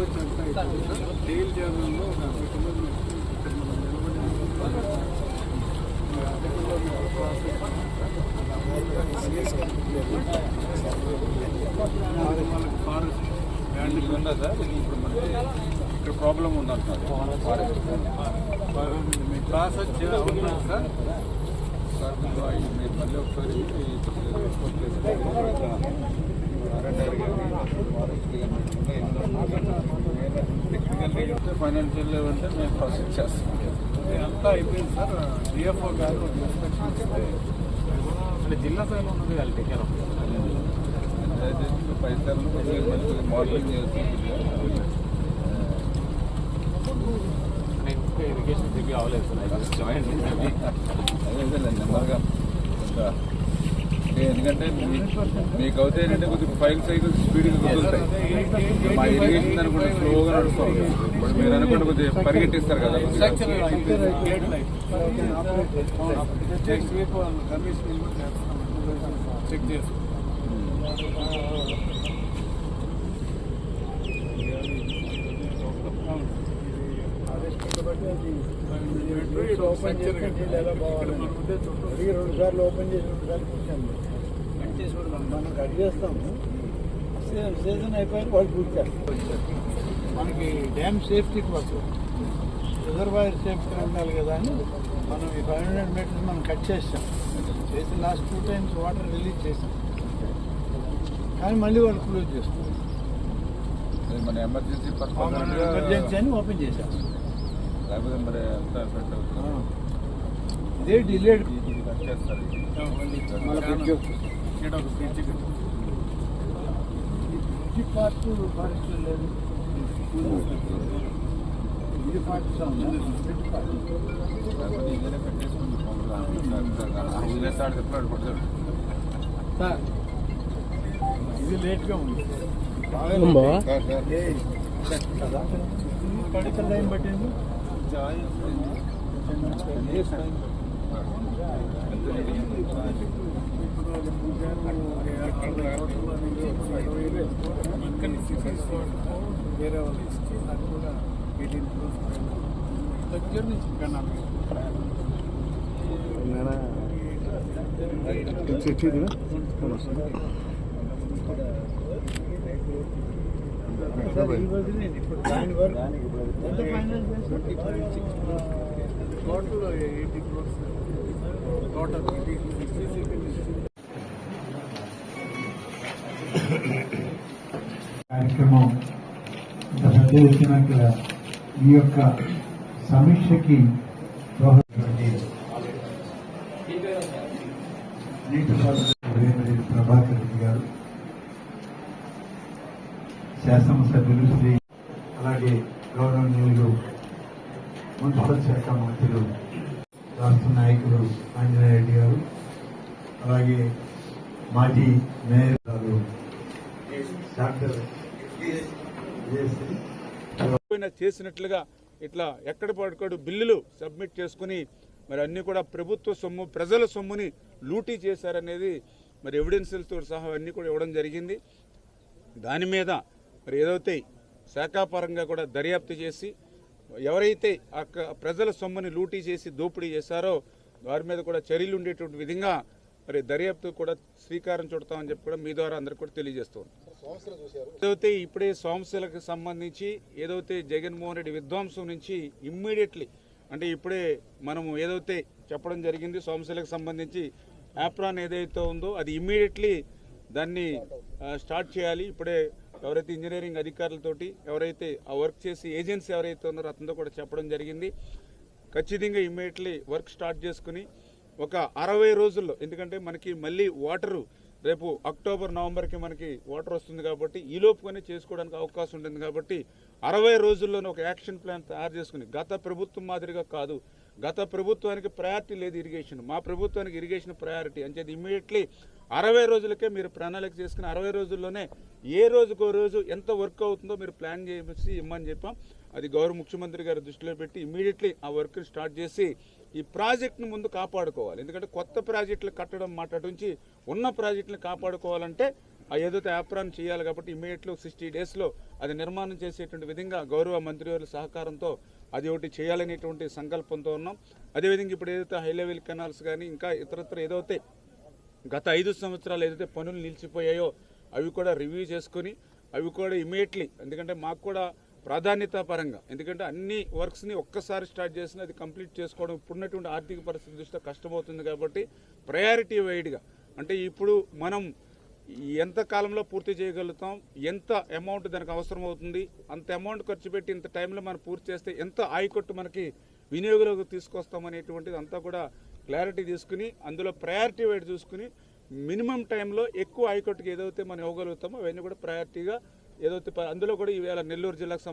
Approach అంతా deal చేయడంలో ఒక 50 కిలోమీటర్స్ ఇక్కడ మనం నిలబడి ఫారెస్ట్ ల్యాండ్ ఉందా సార్? ఇప్పుడు మనకి ఇక్కడ ప్రాబ్లం ఉందంటారు ఫారెస్ట్ ప్రాసెస్ అవుతున్నా సార్. మీరు మళ్ళీ ఒకసారి ఫైనాన్షియల్ అంటే మేము ప్రాసెస్ చేస్తాం. అంతా అయిపోయింది సార్. డిఎఫ్ఓ గారు ఇన్స్పెక్షన్ ఇస్తే అంటే జిల్లా స్థాయిలో ఉన్నది వాళ్ళు టేకేర్ పైసలు మోడలింగ్ చేస్తుంది. ఇరిగేషన్ రివ్యూ అవ్వలేదు సార్. నెమ్మదిగా ఎందుకంటే మీకు అవుతే ఏంటంటే కొద్దిగా ఫైల్ సైకిల్ స్పీడ్గా కుదురుతాయి. మా ఇరిగేషన్ అనుకుంటే స్లోగా నడుస్తాం. ఇప్పుడు మీరు అనుకుంటే కొద్దిగా పరిగెట్టిస్తారు కదా. చెక్ చేస్తాం. ఓపెన్ చేసి 2 సార్లు ఓపెన్ చేసి 2 సార్లు కూర్చోండి. కట్ చేసి మనం కట్ చేస్తాము. సీజన్ అయిపోయిన వాళ్ళు కూర్చారు. మనకి డ్యామ్ సేఫ్టీ కోసం రిజర్వాయర్ సేఫ్టీ ఉండాలి కదా అని మనం ఈ 500 మీటర్స్ మనం కట్ చేసాం. చేసి లాస్ట్ 2 times వాటర్ రిలీజ్ చేసాం. కానీ మళ్ళీ వాళ్ళు క్లోజ్ చేస్తాం. మన ఎమర్జెన్సీ అని ఓపెన్ చేశాం. లేకపోతే మరి ఎంత ఎఫెక్ట్ అవుతుంది. ఇదే డిలేడ్ కట్ చేస్తారు. బ్రిడ్జి పార్ట్ ఫారెస్ట్ లేదు. ఇది పార్ట్ సార్ ఇది లేట్గా ఉంది. పడికల్ టైం పట్టింది. వేరే వాళ్ళు ఇచ్చి అది కూడా దగ్గర నుంచి ఇప్పుడు దాని వరకు ఎంత ఫైనల్ టోటల్ 80 crores టోటల్. కార్యక్రమం పెద్ద ఎత్తున ఈ యొక్క సమీక్షకి నీటిపారుదల ప్రభాకర్ రెడ్డి గారు, శాసనసభ్యులు శ్రీ, అలాగే గౌరవనీయులు మున్సిపల్ శాఖ మంత్రులు రాష్ట్ర నాయకులు ఆంజనేయ రెడ్డి గారు, అలాగే మాజీ మేయర్ గారు డాక్టర్ చేసినట్లుగా ఇట్లా ఎక్కడ పడుకోడు బిల్లులు సబ్మిట్ చేసుకుని మరి అన్ని కూడా ప్రభుత్వ సొమ్ము, ప్రజల సొమ్ముని లూటీ చేశారనేది మరి ఎవిడెన్స్లతో సహా అన్నీ కూడా ఇవ్వడం జరిగింది. దాని మీద మరి ఏదైతే శాఖాపరంగా కూడా దర్యాప్తు చేసి ఎవరైతే ప్రజల సొమ్ముని లూటీ చేసి దోపిడీ చేశారో వారి మీద కూడా చర్యలు ఉండేటువంటి విధంగా మరి దర్యాప్తు కూడా శ్రీకారం చుడతామని చెప్పి కూడా మీ ద్వారా అందరికీ కూడా తెలియజేస్తాం. ఏదైతే ఇప్పుడే సోమశిలకు సంబంధించి ఏదైతే జగన్మోహన్ రెడ్డి విధ్వంసం నుంచి ఇమ్మీడియట్లీ అంటే ఇప్పుడే మనము ఏదైతే చెప్పడం జరిగింది సోమశిలకు సంబంధించి యాప్రాన్ ఏదైతే ఉందో అది ఇమ్మీడియట్లీ దాన్ని స్టార్ట్ చేయాలి. ఇప్పుడే ఎవరైతే ఇంజనీరింగ్ అధికారులతోటి ఎవరైతే ఆ వర్క్ చేసి ఏజెన్సీ ఎవరైతే ఉన్నారో అతనితో కూడా చెప్పడం జరిగింది. ఖచ్చితంగా ఇమ్మీడియట్లీ వర్క్ స్టార్ట్ చేసుకుని ఒక 60 రోజుల్లో, ఎందుకంటే మనకి మళ్ళీ వాటరు రేపు అక్టోబర్ నవంబర్కి మనకి వాటర్ వస్తుంది కాబట్టి ఈ లోపుగానే చేసుకోవడానికి అవకాశం ఉంటుంది కాబట్టి 60 రోజుల్లోనే ఒక యాక్షన్ ప్లాన్ తయారు చేసుకుని గత ప్రభుత్వం మాదిరిగా కాదు. గత ప్రభుత్వానికి ప్రయారిటీ లేదు ఇరిగేషన్, మా ప్రభుత్వానికి ఇరిగేషన్ ప్రయారిటీ అని చెప్పి ఇమ్మీడియట్లీ 60 రోజులకే మీరు ప్రణాళిక చేసుకుని 60 రోజుల్లోనే ఏ రోజుకో రోజు ఎంత వర్క్ అవుతుందో మీరు ప్లాన్ చేసి ఇమ్మని చెప్పాం. అది గౌరవ ముఖ్యమంత్రి గారి దృష్టిలో పెట్టి ఇమ్మీడియట్లీ ఆ వర్క్ని స్టార్ట్ చేసి ఈ ప్రాజెక్ట్ను ముందు కాపాడుకోవాలి. ఎందుకంటే కొత్త ప్రాజెక్టులు కట్టడం మాట నుంచి ఉన్న ప్రాజెక్టులను కాపాడుకోవాలంటే ఆ ఏదైతే యాప్రాన్ చేయాలి కాబట్టి ఇమీడియట్లో 60 డేస్లో అది నిర్మాణం చేసేటువంటి విధంగా గౌరవ మంత్రివర్యుల సహకారంతో అది ఒకటి చేయాలనేటువంటి సంకల్పంతో ఉన్నాం. అదేవిధంగా ఇప్పుడు ఏదైతే హై లెవెల్ కెనాల్స్ కానీ ఇంకా ఇతరత్ర ఏదైతే గత 5 సంవత్సరాలు ఏదైతే పనులు నిలిచిపోయాయో అవి కూడా రివ్యూ చేసుకొని అవి కూడా ఇమీడియట్లీ, ఎందుకంటే మాకు కూడా ప్రాధాన్యత పరంగా, ఎందుకంటే అన్ని వర్క్స్ని ఒక్కసారి స్టార్ట్ చేసినా అది కంప్లీట్ చేసుకోవడం ఇప్పుడున్నటువంటి ఆర్థిక పరిస్థితి దృష్ట్యా కష్టమవుతుంది కాబట్టి ప్రయారిటీ వైడ్గా, అంటే ఇప్పుడు మనం ఎంత కాలంలో పూర్తి చేయగలుగుతాం, ఎంత అమౌంట్ దానికి అవసరం అవుతుంది, అంత అమౌంట్ ఖర్చు పెట్టి ఇంత టైంలో మనం పూర్తి చేస్తే ఎంత ఆయకట్టు మనకి వినియోగంలోకి తీసుకొస్తాం అనేటువంటిది అంతా కూడా క్లారిటీ తీసుకుని అందులో ప్రయారిటీ వైడ్ చూసుకుని మినిమం టైంలో ఎక్కువ ఆయకట్టుకి ఏదైతే మనం ఇవ్వగలుగుతామో అవన్నీ కూడా ప్రయారిటీగా ఏదైతే అందులో కూడా ఈవేళ నెల్లూరు జిల్లాకు